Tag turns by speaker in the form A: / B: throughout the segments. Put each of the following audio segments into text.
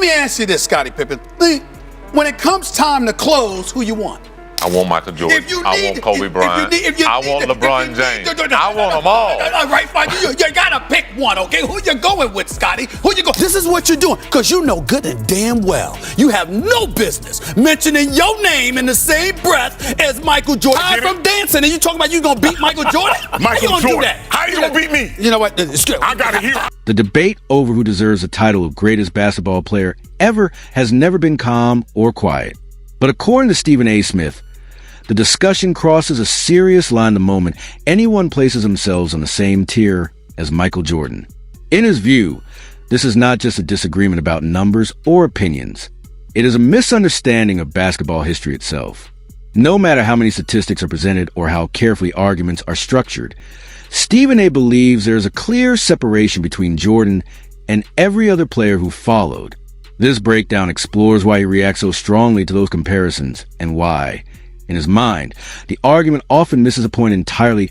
A: Let me ask you this, Scottie Pippen. When it comes time to close, who you want?
B: I want Michael Jordan. I want Kobe Bryant. I want LeBron James. I want them all.
A: All right, fine. You gotta pick one, okay? Who you going with, Scotty? Who you go? This is what you're doing, because you know good and damn well you have no business mentioning your name in the same breath as Michael Jordan. I'm from dancing, and you talking about you gonna beat Michael Jordan?
C: Michael
A: How you gonna
C: Jordan.
A: do that?
C: How you gonna beat me?
A: You know what?
C: I gotta hear.
D: The debate over who deserves the title of greatest basketball player ever has never been calm or quiet. But according to Stephen A. Smith, the discussion crosses a serious line the moment anyone places themselves on the same tier as Michael Jordan. In his view, this is not just a disagreement about numbers or opinions. It is a misunderstanding of basketball history itself. No matter how many statistics are presented or how carefully arguments are structured, Stephen A. believes there is a clear separation between Jordan and every other player who followed. This breakdown explores why he reacts so strongly to those comparisons and why, in his mind, the argument often misses a point entirely.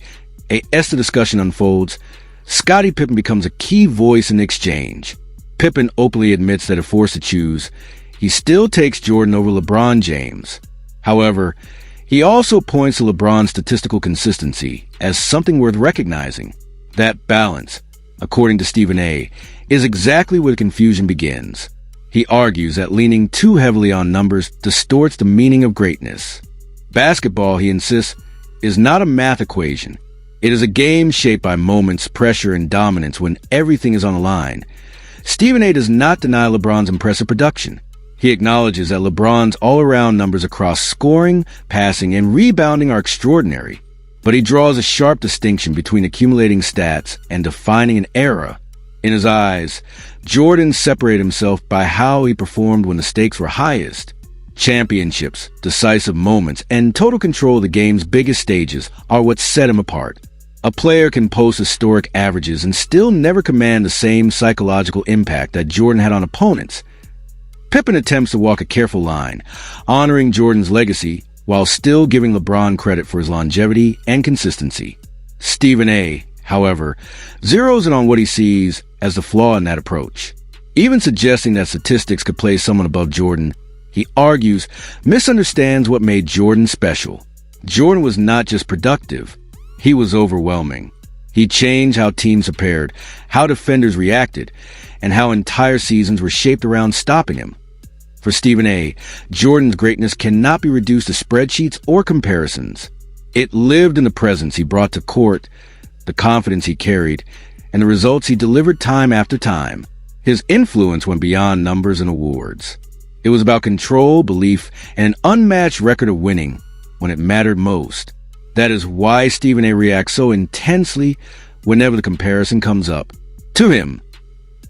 D: As the discussion unfolds, Scottie Pippen becomes a key voice in the exchange. Pippen openly admits that if forced to choose, he still takes Jordan over LeBron James. However, he also points to LeBron's statistical consistency as something worth recognizing. That balance, according to Stephen A., is exactly where the confusion begins. He argues that leaning too heavily on numbers distorts the meaning of greatness. Basketball, he insists, is not a math equation. It is a game shaped by moments, pressure, and dominance when everything is on the line. Stephen A. does not deny LeBron's impressive production. He acknowledges that LeBron's all-around numbers across scoring, passing, and rebounding are extraordinary. But he draws a sharp distinction between accumulating stats and defining an era. In his eyes, Jordan separated himself by how he performed when the stakes were highest. Championships, decisive moments, and total control of the game's biggest stages are what set him apart. A player can post historic averages and still never command the same psychological impact that Jordan had on opponents. Pippen attempts to walk a careful line, honoring Jordan's legacy while still giving LeBron credit for his longevity and consistency. Stephen A., however, zeroes in on what he sees as the flaw in that approach. Even suggesting that statistics could place someone above Jordan, he argues, misunderstands what made Jordan special. Jordan was not just productive, he was overwhelming. He changed how teams prepared, how defenders reacted, and how entire seasons were shaped around stopping him. For Stephen A., Jordan's greatness cannot be reduced to spreadsheets or comparisons. It lived in the presence he brought to court, the confidence he carried, and the results he delivered time after time. His influence went beyond numbers and awards. It was about control, belief, and an unmatched record of winning when it mattered most. That is why Stephen A. reacts so intensely whenever the comparison comes up. To him,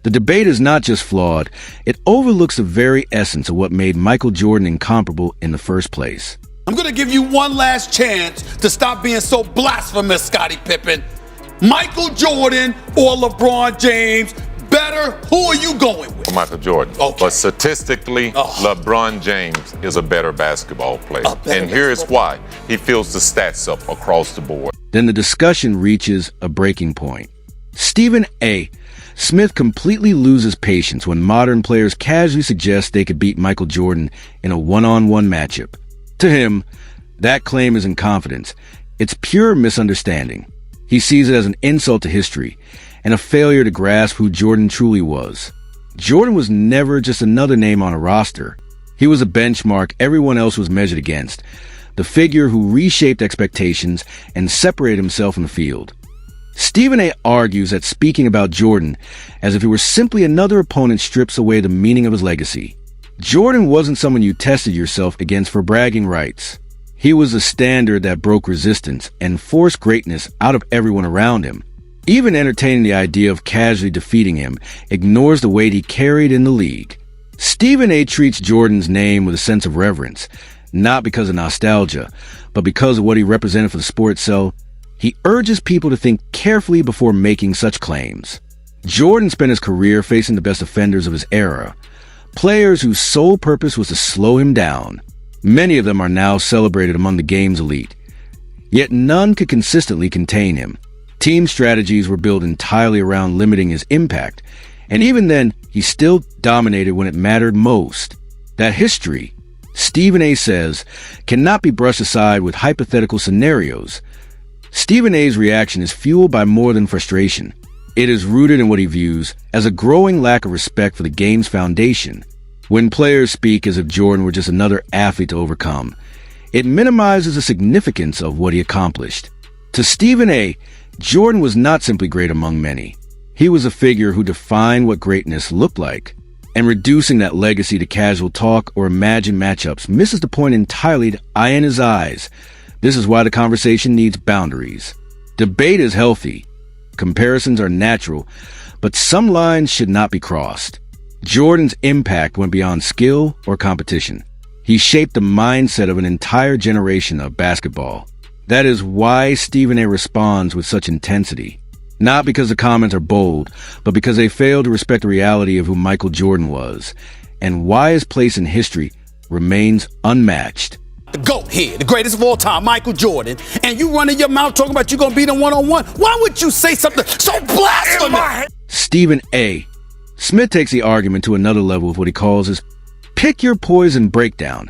D: the debate is not just flawed, it overlooks the very essence of what made Michael Jordan incomparable in the first place.
A: I'm going to give you one last chance to stop being so blasphemous, Scottie Pippen. Michael Jordan or LeBron James? Better, who are you going with?
B: Michael Jordan.
A: Okay.
B: But statistically, LeBron James is a better basketball player. And here is why. He fills the stats up across the board.
D: Then the discussion reaches a breaking point. Stephen A. Smith completely loses patience when modern players casually suggest they could beat Michael Jordan in a one-on-one matchup. To him, that claim isn't confidence. It's pure misunderstanding. He sees it as an insult to history and a failure to grasp who Jordan truly was. Jordan was never just another name on a roster. He was a benchmark everyone else was measured against, the figure who reshaped expectations and separated himself in the field. Stephen A. argues that speaking about Jordan as if he were simply another opponent strips away the meaning of his legacy. Jordan wasn't someone you tested yourself against for bragging rights. He was a standard that broke resistance and forced greatness out of everyone around him. Even entertaining the idea of casually defeating him ignores the weight he carried in the league. Stephen A. treats Jordan's name with a sense of reverence, not because of nostalgia, but because of what he represented for the sport itself. He urges people to think carefully before making such claims. Jordan spent his career facing the best offenders of his era, players whose sole purpose was to slow him down. Many of them are now celebrated among the game's elite. Yet none could consistently contain him. Team strategies were built entirely around limiting his impact, And even then, he still dominated when it mattered most. That history, Stephen A. says, cannot be brushed aside with hypothetical scenarios. Stephen A.'s reaction is fueled by more than frustration. It is rooted in what he views as a growing lack of respect for the game's foundation. When players speak as if Jordan were just another athlete to overcome, it minimizes the significance of what he accomplished. To Stephen A., Jordan was not simply great among many. He was a figure who defined what greatness looked like. And reducing that legacy to casual talk or imagined matchups misses the point entirely. Eye in his eyes. This is why the conversation needs boundaries. Debate is healthy. Comparisons are natural, but some lines should not be crossed. Jordan's impact went beyond skill or competition. He shaped the mindset of an entire generation of basketball. That is why Stephen A. responds with such intensity. Not because the comments are bold, but because they fail to respect the reality of who Michael Jordan was, and why his place in history remains unmatched.
A: The GOAT here, the greatest of all time, Michael Jordan, and you running your mouth talking about you gonna beat him one-on-one. Why would you say something so blasphemous?
D: Stephen A. Smith takes the argument to another level with what he calls his pick your poison breakdown,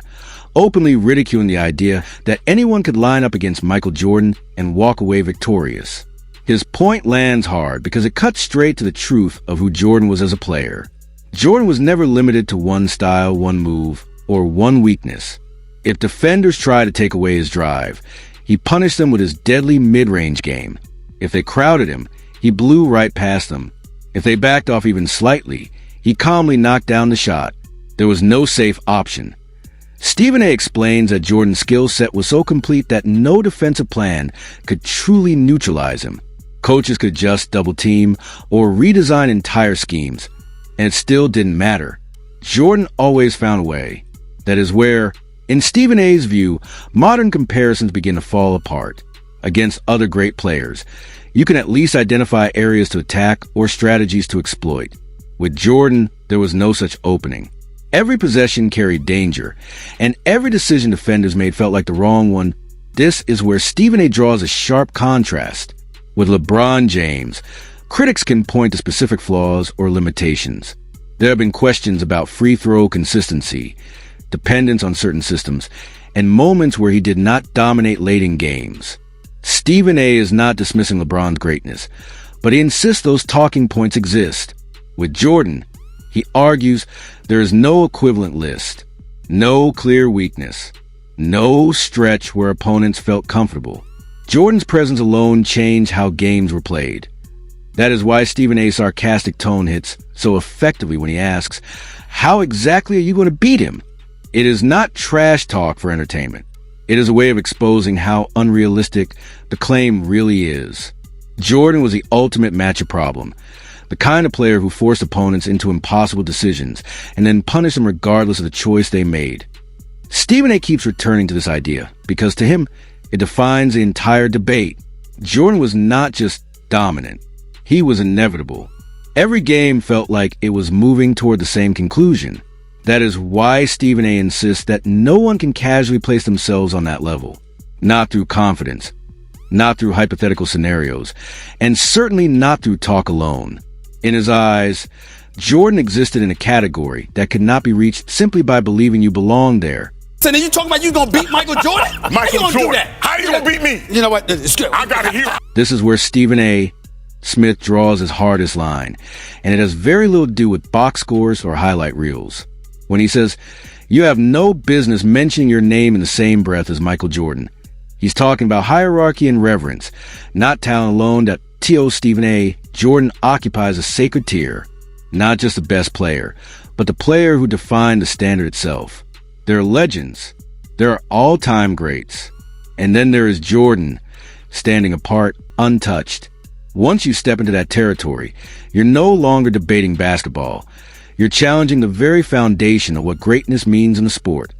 D: openly ridiculing the idea that anyone could line up against Michael Jordan and walk away victorious. His point lands hard because it cuts straight to the truth of who Jordan was as a player. Jordan was never limited to one style, one move, or one weakness. If defenders tried to take away his drive, he punished them with his deadly mid-range game. If they crowded him, he blew right past them. If they backed off even slightly, he calmly knocked down the shot. There was no safe option. Stephen A. explains that Jordan's skill set was so complete that no defensive plan could truly neutralize him. Coaches could adjust, double team, or redesign entire schemes, and it still didn't matter. Jordan always found a way. That is where, in Stephen A.'s view, modern comparisons begin to fall apart. Against other great players, you can at least identify areas to attack or strategies to exploit. With Jordan, there was no such opening. Every possession carried danger, and every decision defenders made felt like the wrong one. This is where Stephen A. draws a sharp contrast. With LeBron James, critics can point to specific flaws or limitations. There have been questions about free throw consistency, dependence on certain systems, and moments where he did not dominate late in games. Stephen A. is not dismissing LeBron's greatness, but he insists those talking points exist. With Jordan, he argues there is no equivalent list, no clear weakness, no stretch where opponents felt comfortable. Jordan's presence alone changed how games were played. That is why Stephen A.'s sarcastic tone hits so effectively when he asks, how exactly are you going to beat him? It is not trash talk for entertainment. It is a way of exposing how unrealistic the claim really is. Jordan was the ultimate matchup problem, the kind of player who forced opponents into impossible decisions and then punished them regardless of the choice they made. Stephen A. keeps returning to this idea because to him, it defines the entire debate. Jordan was not just dominant. He was inevitable. Every game felt like it was moving toward the same conclusion. That is why Stephen A. insists that no one can casually place themselves on that level. Not through confidence, not through hypothetical scenarios, and certainly not through talk alone. In his eyes, Jordan existed in a category that could not be reached simply by believing you belonged there.
A: So then you talking about you gonna beat Michael Jordan?
C: Michael
A: How you gonna
C: Jordan.
A: do that?
C: How you gonna beat me?
A: You know what?
C: I got it here.
D: This is where Stephen A. Smith draws his hardest line, and it has very little to do with box scores or highlight reels. When he says, you have no business mentioning your name in the same breath as Michael Jordan. He's talking about hierarchy and reverence, not talent alone. That T.O. Stephen A. Jordan occupies a sacred tier, not just the best player, but the player who defined the standard itself. There are legends. There are all-time greats. And then there is Jordan, standing apart, untouched. Once you step into that territory, you're no longer debating basketball. You're challenging the very foundation of what greatness means in the sport.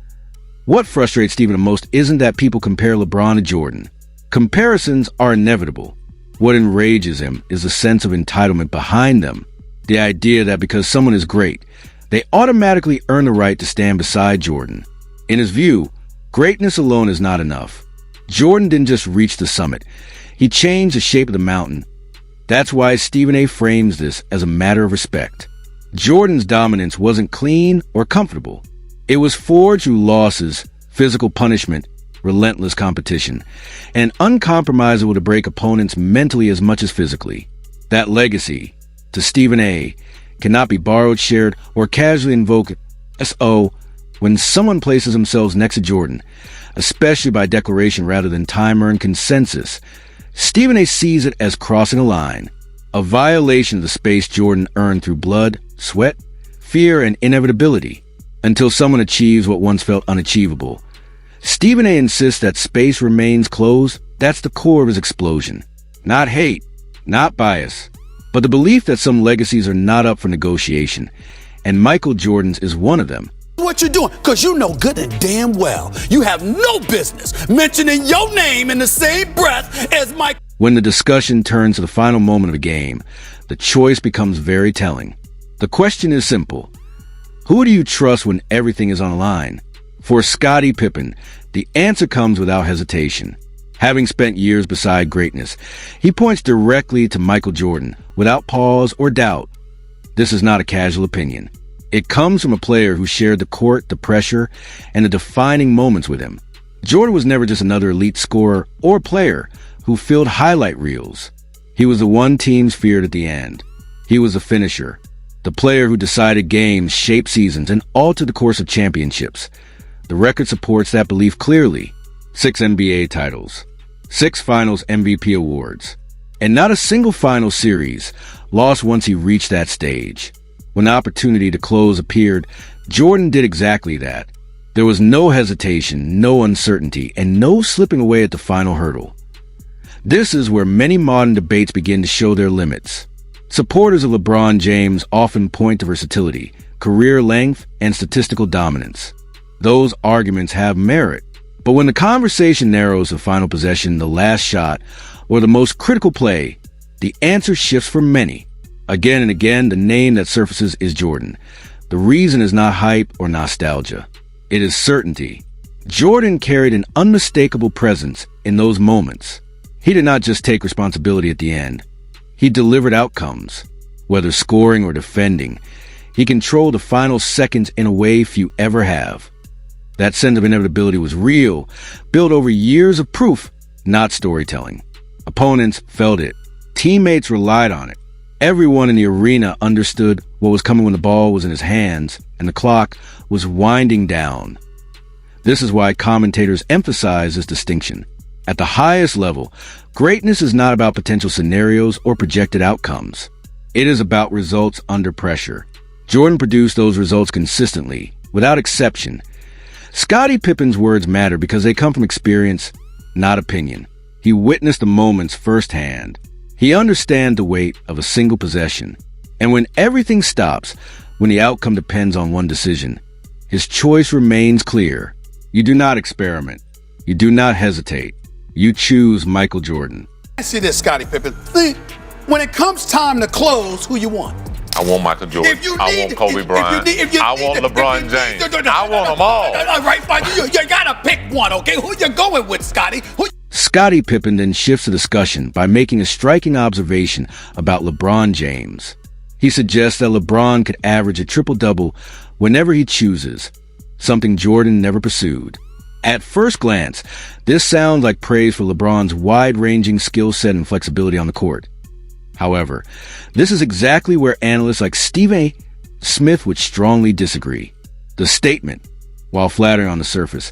D: What frustrates Stephen the most isn't that people compare LeBron to Jordan. Comparisons are inevitable. What enrages him is the sense of entitlement behind them. The idea that because someone is great, they automatically earn the right to stand beside Jordan. In his view, greatness alone is not enough. Jordan didn't just reach the summit. He changed the shape of the mountain. That's why Stephen A. frames this as a matter of respect. Jordan's dominance wasn't clean or comfortable. It was forged through losses, physical punishment, relentless competition, and uncompromisable to break opponents mentally as much as physically. That legacy, to Stephen A., cannot be borrowed, shared, or casually invoked so when someone places themselves next to Jordan, especially by declaration rather than time-earned consensus. Stephen A. sees it as crossing a line, a violation of the space Jordan earned through blood, sweat, fear, and inevitability, until someone achieves what once felt unachievable. Stephen A. insists that space remains closed. That's the core of his explosion. Not hate, not bias, but the belief that some legacies are not up for negotiation, and Michael Jordan's is one of them.
A: What you're doing, because you know good and damn well you have no business mentioning your name in the same breath as Mike.
D: When the discussion turns to the final moment of a game, the choice becomes very telling. The question is simple. Who do you trust when everything is on the line? For Scottie Pippen, the answer comes without hesitation. Having spent years beside greatness, he points directly to Michael Jordan, without pause or doubt. This is not a casual opinion. It comes from a player who shared the court, the pressure, and the defining moments with him. Jordan was never just another elite scorer or player who filled highlight reels. He was the one teams feared at the end. He was the finisher, the player who decided games, shaped seasons, and altered the course of championships. The record supports that belief clearly. 6 NBA titles, 6 Finals MVP awards, and not a single final series lost once he reached that stage. When the opportunity to close appeared, Jordan did exactly that. There was no hesitation, no uncertainty, and no slipping away at the final hurdle. This is where many modern debates begin to show their limits. Supporters of LeBron James often point to versatility, career length, and statistical dominance. Those arguments have merit. But when the conversation narrows to final possession, the last shot, or the most critical play, the answer shifts for many. Again and again, the name that surfaces is Jordan. The reason is not hype or nostalgia. It is certainty. Jordan carried an unmistakable presence in those moments. He did not just take responsibility at the end. He delivered outcomes. Whether scoring or defending, he controlled the final seconds in a way few ever have. That sense of inevitability was real, built over years of proof, not storytelling. Opponents felt it. Teammates relied on it. Everyone in the arena understood what was coming when the ball was in his hands and the clock was winding down. This is why commentators emphasize this distinction. At the highest level, greatness is not about potential scenarios or projected outcomes. It is about results under pressure. Jordan produced those results consistently, without exception. Scottie Pippen's words matter because they come from experience, not opinion. He witnessed the moments firsthand. He understands the weight of a single possession. And when everything stops, when the outcome depends on one decision, his choice remains clear. You do not experiment. You do not hesitate. You choose Michael Jordan.
A: I see this, Scottie Pippen. When it comes time to close, who you want?
B: I want Michael Jordan. I want Kobe Bryant. I want LeBron James. I want them all.
A: All right, fine. You gotta pick one, okay? Who you going with, Scottie?
D: Scottie Pippen then shifts the discussion by making a striking observation about LeBron James. He suggests that LeBron could average a triple-double whenever he chooses, something Jordan never pursued. At first glance, this sounds like praise for LeBron's wide-ranging skill set and flexibility on the court. However, this is exactly where analysts like Stephen A. Smith would strongly disagree. The statement, while flattering on the surface,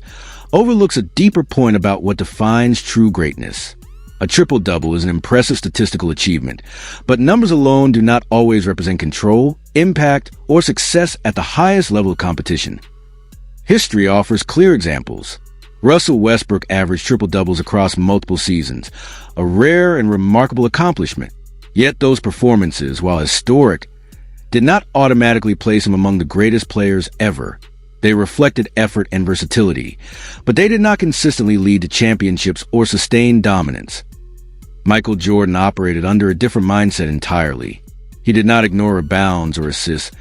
D: overlooks a deeper point about what defines true greatness. A triple-double is an impressive statistical achievement, but numbers alone do not always represent control, impact, or success at the highest level of competition. History offers clear examples. Russell Westbrook averaged triple-doubles across multiple seasons, a rare and remarkable accomplishment. Yet those performances, while historic, did not automatically place him among the greatest players ever. They reflected effort and versatility, but they did not consistently lead to championships or sustain dominance. Michael Jordan operated under a different mindset entirely. He did not ignore rebounds or assists,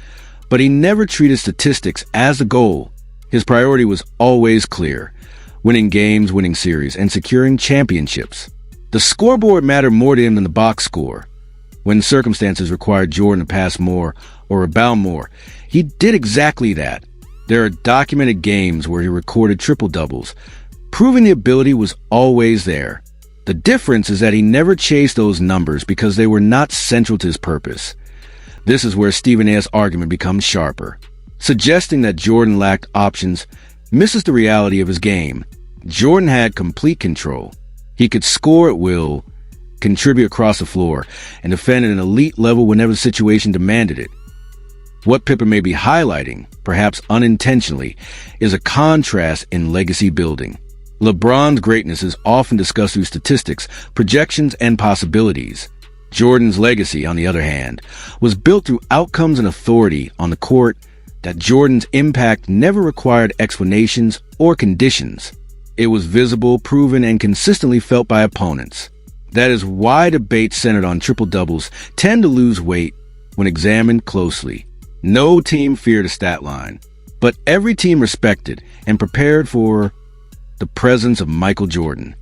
D: but he never treated statistics as the goal. His priority was always clear: winning games, winning series, and securing championships. The scoreboard mattered more to him than the box score. When circumstances required Jordan to pass more or rebound more. He did exactly that. There are documented games where he recorded triple-doubles, proving the ability was always there. The difference is that he never chased those numbers because they were not central to his purpose. This is where Stephen A.'s argument becomes sharper. Suggesting that Jordan lacked options misses the reality of his game. Jordan had complete control. He could score at will, contribute across the floor, and defend at an elite level whenever the situation demanded it. What Pippen may be highlighting, perhaps unintentionally, is a contrast in legacy building. LeBron's greatness is often discussed through statistics, projections, and possibilities. Jordan's legacy, on the other hand, was built through outcomes and authority on the court. That Jordan's impact never required explanations or conditions. It was visible, proven, and consistently felt by opponents. That is why debates centered on triple-doubles tend to lose weight when examined closely. No team feared a stat line, but every team respected and prepared for the presence of Michael Jordan.